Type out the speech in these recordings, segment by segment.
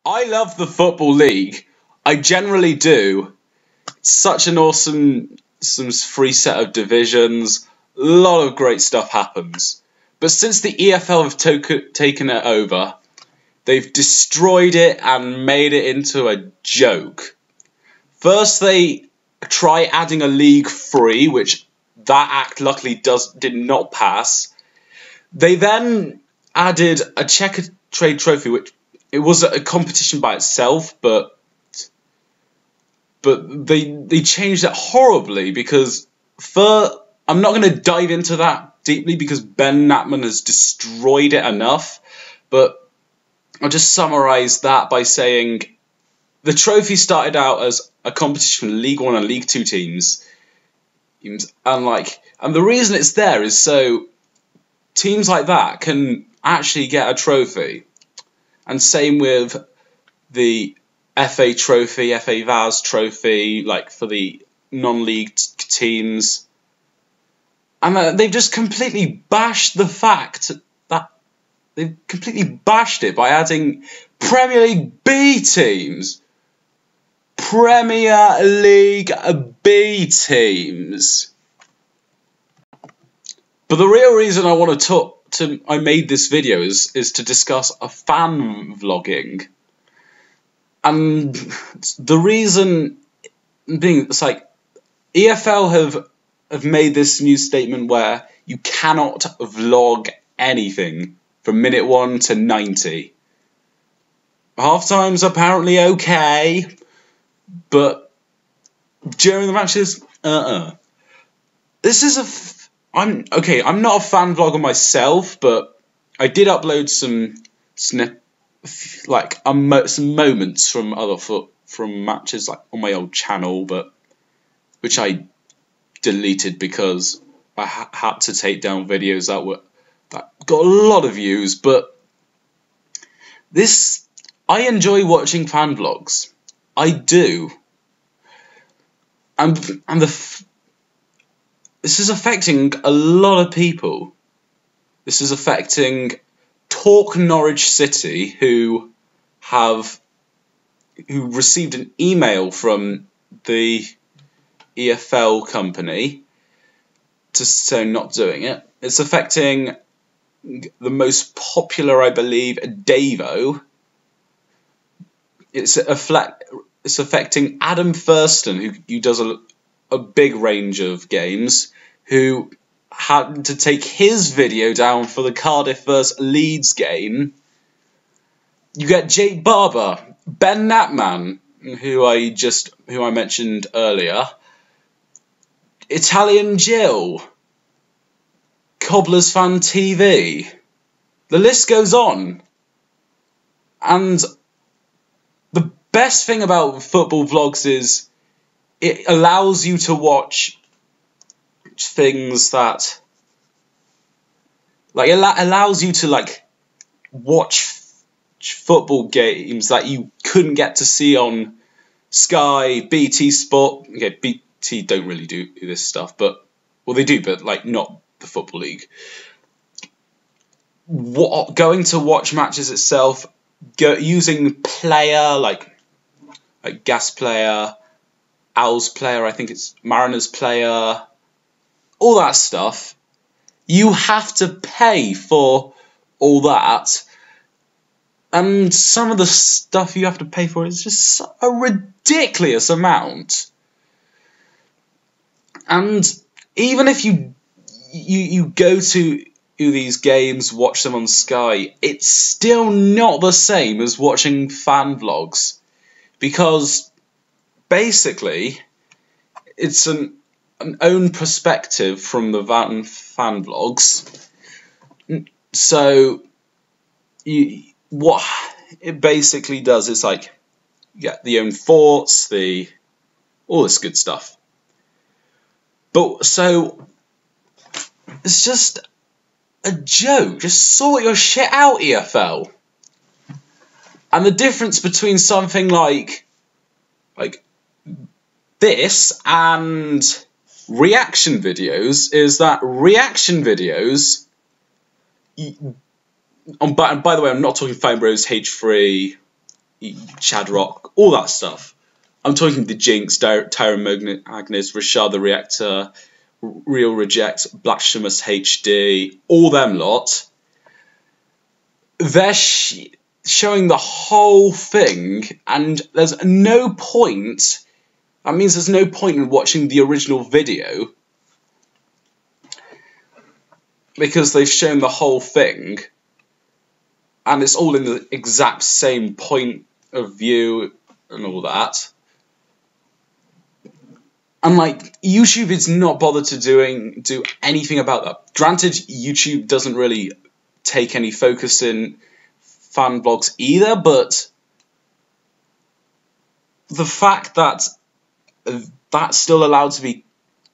I love the Football League. I generally do. It's such an awesome free set of divisions. A lot of great stuff happens. But since the EFL have taken it over, they've destroyed it and made it into a joke. First, they try adding a League 3, which that act luckily did not pass. They then added a checker trade trophy, which it was a competition by itself, but they changed it horribly because I'm not going to dive into that deeply because Ben Natman has destroyed it enough, but I'll just summarise that by saying the trophy started out as a competition for League 1 and League 2 teams, and the reason it's there is so teams like that can actually get a trophy, and same with the FA Trophy, FA Vaz Trophy, like for the non-league teams. And they've just completely bashed the fact that they've completely bashed it by adding Premier League B teams. Premier League B teams. But the real reason I want to I made this video is to discuss a fan vlogging. And the reason being, it's like EFL have made this new statement where you cannot vlog anything from minute 1 to 90. Half time's apparently okay, but during the matches, This is I'm not a fan vlogger myself, but I did upload some some moments from matches like on my old channel, but which I deleted because I had to take down videos that got a lot of views. But I enjoy watching fan vlogs. I do, and this is affecting a lot of people. This is affecting Talk Norwich City, who received an email from the EFL company to say not doing it. It's affecting the most popular, I believe, Davo. It's affecting Adam Thurston, who does a big range of games, who had to take his video down for the Cardiff vs Leeds game. You get Jake Barber, Ben Natman, who I mentioned earlier, Italian Jill, Cobblers Fan TV. The list goes on. And the best thing about football vlogs is it allows you to watch things that, like, it allows you to watch football games that you couldn't get to see on Sky, BT Sport. Okay, BT don't really do this stuff, but they do, but not the Football League. Going to watch matches itself, using player like Gas Player, Owls Player, I think it's Mariners Player, all that stuff. You have to pay for all that, and some of the stuff you have to pay for is just a ridiculous amount. And even if you go to these games, watch them on Sky, it's still not the same as watching fan vlogs, because basically it's an own perspective from the fan vlogs. So what it basically does is you get the own thoughts, all this good stuff. But so it's just a joke. Just sort your shit out, EFL. And the difference between something like this and reaction videos is that reaction videos, and by the way, I'm not talking Fine Bros H3 Chad Rock, all that stuff. I'm talking the Jinx, Tyron Magnus, Rashad the Reactor, Real Reject, Blasphemous HD, all them lot. They're showing the whole thing, and there's no point. That means there's no point in watching the original video, because they've shown the whole thing, and it's all in the exact same point of view and all that. And like, YouTube is not bothered to do anything about that. Granted, YouTube doesn't really take any focus in fan blogs either, but the fact that that's still allowed to be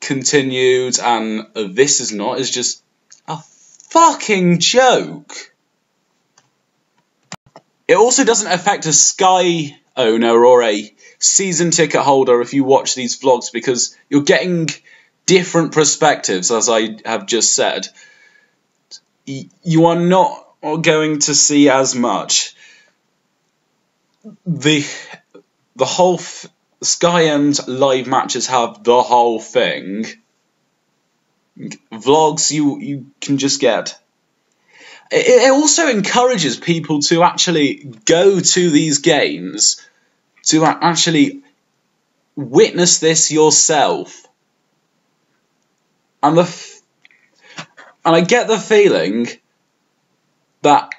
continued and this is not is just a fucking joke. It also doesn't affect a Sky owner or a season ticket holder if you watch these vlogs, because you're getting different perspectives, as I have just said. You are not going to see as much. The whole Sky and live matches have the whole thing. Vlogs you can just get. It also encourages people to actually go to these games, to actually witness this yourself. And I get the feeling that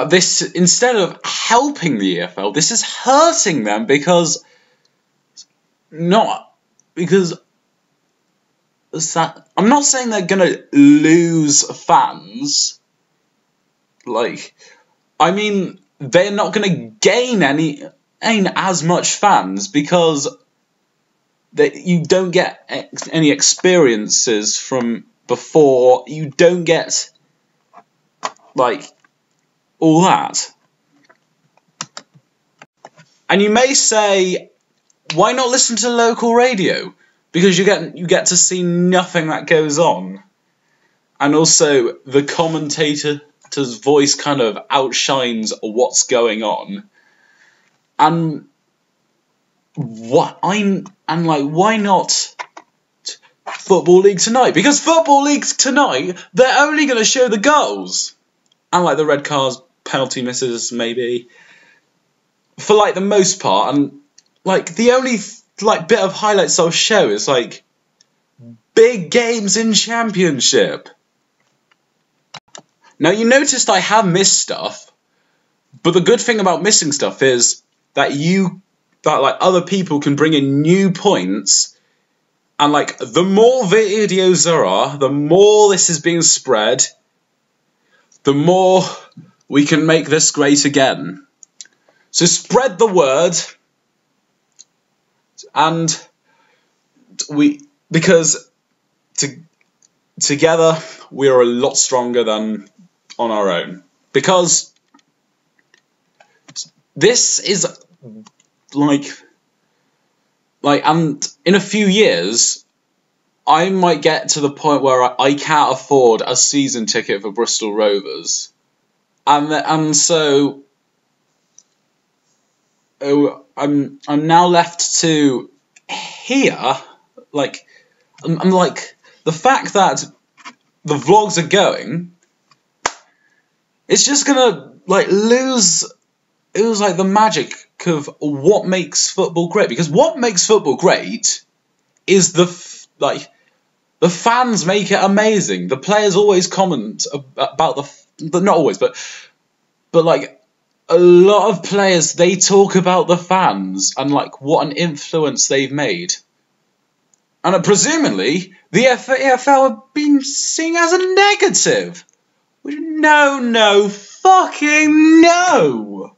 this, instead of helping the EFL, this is hurting them, because I'm not saying they're gonna lose fans. Like, I mean, they're not gonna gain as much fans, because you don't get any experiences from before. You don't get like all that. And you may say, why not listen to local radio? Because you get to see nothing that goes on. And also, the commentator's voice kind of outshines what's going on. And why not Football League Tonight? Because Football League Tonight, they're only going to show the goals. And like the red cards, penalty misses, maybe. For like the most part. And like the only like bit of highlights I'll show is like big games in Championship. Now you noticed I have missed stuff, but the good thing about missing stuff is that like other people can bring in new points, and like the more videos there are, the more this is being spread, the more we can make this great again. So spread the word. And because together we are a lot stronger than on our own. Because this is and in a few years, I might get to the point where I can't afford a season ticket for Bristol Rovers, and so. I'm now left to hear, like, I'm like, the fact that the vlogs are going, it's just gonna like lose like the magic of what makes football great. Because what makes football great is the fans make it amazing. The players always comment about not always, but like. A lot of players, they talk about the fans and like what an influence they've made. And presumably, the EFL have been seen as a negative. No, fucking no!